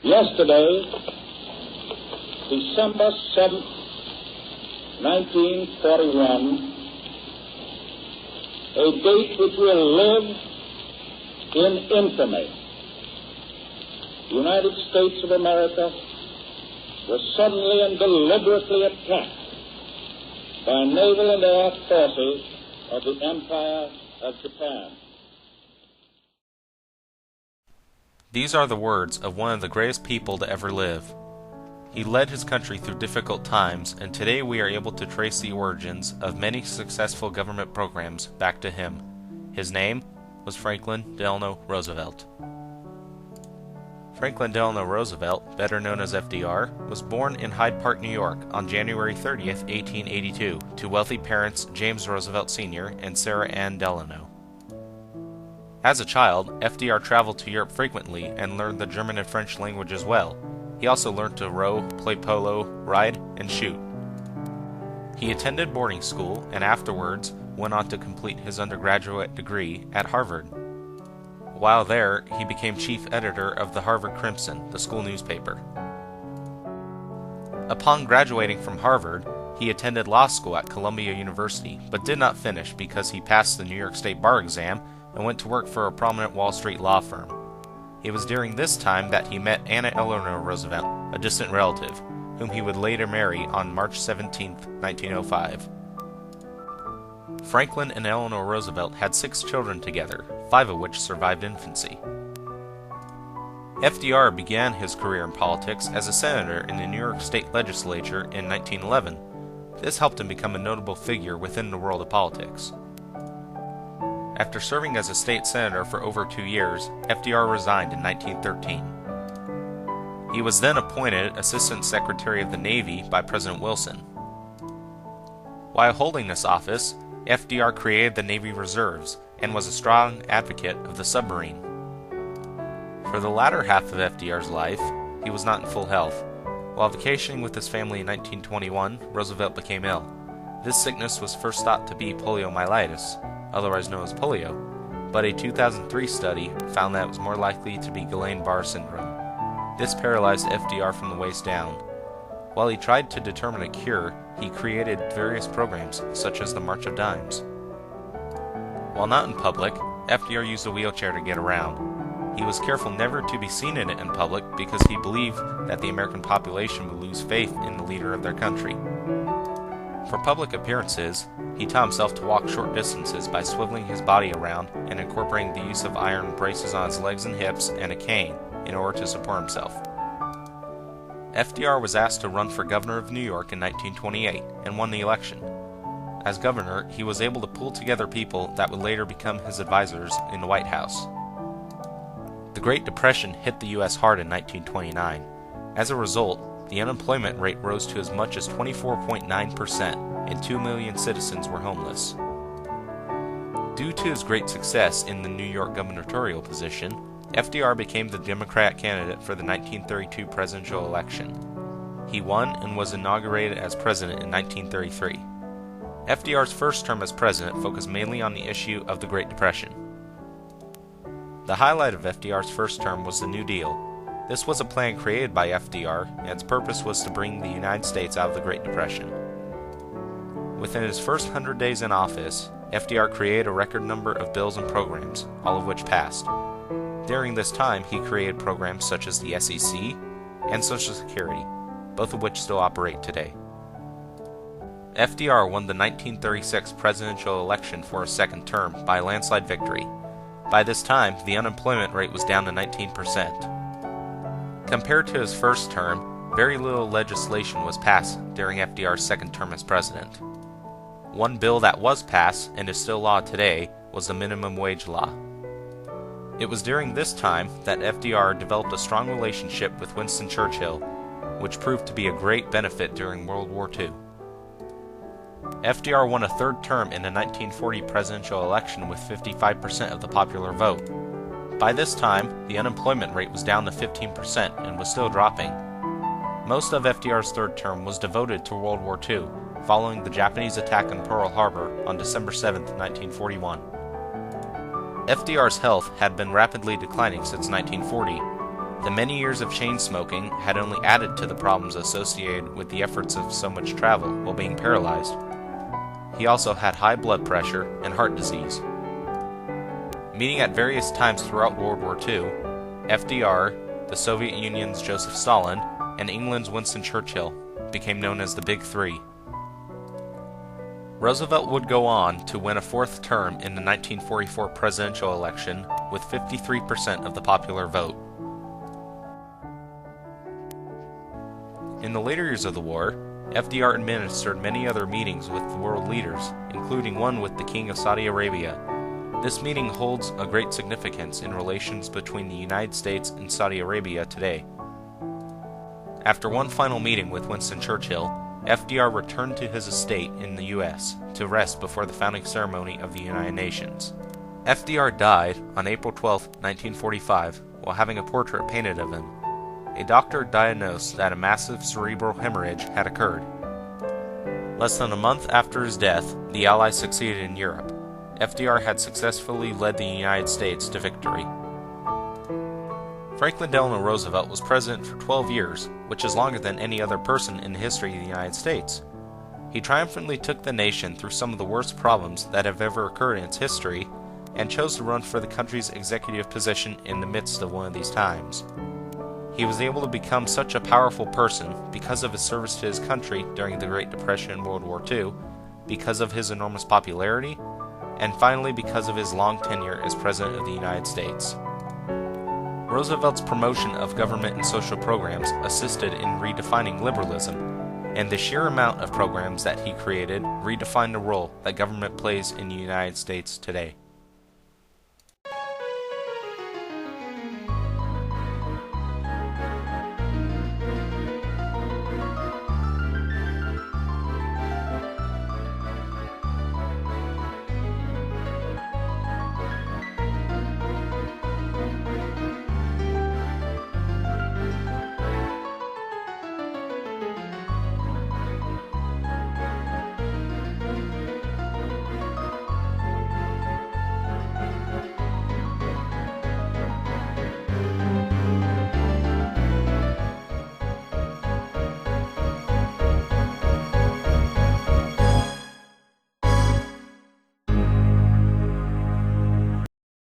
Yesterday, December 7th, 1941, a date which will live in infamy. The United States of America was suddenly and deliberately attacked by naval and air forces of the Empire of Japan. These are the words of one of the greatest people to ever live. He led his country through difficult times, and today we are able to trace the origins of many successful government programs back to him. His name was Franklin Delano Roosevelt. Franklin Delano Roosevelt, better known as FDR, was born in Hyde Park, New York on January 30th, 1882, to wealthy parents James Roosevelt Sr. and Sarah Ann Delano. As a child, FDR traveled to Europe frequently and learned the German and French language as well. He also learned to row, play polo, ride, and shoot. He attended boarding school and afterwards went on to complete his undergraduate degree at Harvard. While there, he became chief editor of the Harvard Crimson, the school newspaper. Upon graduating from Harvard, he attended law school at Columbia University, but did not finish because he passed the New York State bar exam and went to work for a prominent Wall Street law firm. It was during this time that he met Anna Eleanor Roosevelt, a distant relative, whom he would later marry on March 17, 1905. Franklin and Eleanor Roosevelt had 6 children together, 5 of which survived infancy. FDR began his career in politics as a senator in the New York State Legislature in 1911. This helped him become a notable figure within the world of politics. After serving as a state senator for over 2 years, FDR resigned in 1913. He was then appointed Assistant Secretary of the Navy by President Wilson. While holding this office, FDR created the Navy Reserves and was a strong advocate of the submarine. For the latter half of FDR's life, he was not in full health. While vacationing with his family in 1921, Roosevelt became ill. This sickness was first thought to be poliomyelitis, otherwise known as polio, but a 2003 study found that it was more likely to be Guillain-Barré syndrome. This paralyzed FDR from the waist down. While he tried to determine a cure, he created various programs, such as the March of Dimes. While not in public, FDR used a wheelchair to get around. He was careful never to be seen in it in public because he believed that the American population would lose faith in the leader of their country. For public appearances, he taught himself to walk short distances by swiveling his body around and incorporating the use of iron braces on his legs and hips and a cane in order to support himself. FDR was asked to run for governor of New York in 1928 and won the election. As governor, he was able to pull together people that would later become his advisors in the White House. The Great Depression hit the U.S. hard in 1929. As a result, the unemployment rate rose to as much as 24.9%, and 2 million citizens were homeless. Due to his great success in the New York gubernatorial position, FDR became the Democratic candidate for the 1932 presidential election. He won and was inaugurated as president in 1933. FDR's first term as president focused mainly on the issue of the Great Depression. The highlight of FDR's first term was the New Deal. This was a plan created by FDR, and its purpose was to bring the United States out of the Great Depression. Within his first 100 days in office, FDR created a record number of bills and programs, all of which passed. During this time, he created programs such as the SEC and Social Security, both of which still operate today. FDR won the 1936 presidential election for a second term by a landslide victory. By this time, the unemployment rate was down to 19%. Compared to his first term, very little legislation was passed during FDR's second term as president. One bill that was passed, and is still law today, was the minimum wage law. It was during this time that FDR developed a strong relationship with Winston Churchill, which proved to be a great benefit during World War II. FDR won a third term in the 1940 presidential election with 55% of the popular vote. By this time, the unemployment rate was down to 15% and was still dropping. Most of FDR's third term was devoted to World War II, following the Japanese attack on Pearl Harbor on December 7, 1941. FDR's health had been rapidly declining since 1940. The many years of chain smoking had only added to the problems associated with the efforts of so much travel while being paralyzed. He also had high blood pressure and heart disease. Meeting at various times throughout World War II, FDR, the Soviet Union's Joseph Stalin, and England's Winston Churchill became known as the Big Three. Roosevelt would go on to win a fourth term in the 1944 presidential election with 53% of the popular vote. In the later years of the war, FDR administered many other meetings with the world leaders, including one with the King of Saudi Arabia. This meeting holds a great significance in relations between the United States and Saudi Arabia today. After one final meeting with Winston Churchill, FDR returned to his estate in the U.S. to rest before the founding ceremony of the United Nations. FDR died on April 12, 1945, while having a portrait painted of him. A doctor diagnosed that a massive cerebral hemorrhage had occurred. Less than a month after his death, the Allies succeeded in Europe. FDR had successfully led the United States to victory. Franklin Delano Roosevelt was president for 12 years, which is longer than any other person in the history of the United States. He triumphantly took the nation through some of the worst problems that have ever occurred in its history, and chose to run for the country's executive position in the midst of one of these times. He was able to become such a powerful person because of his service to his country during the Great Depression and World War II, because of his enormous popularity, and finally because of his long tenure as President of the United States. Roosevelt's promotion of government and social programs assisted in redefining liberalism, and the sheer amount of programs that he created redefined the role that government plays in the United States today.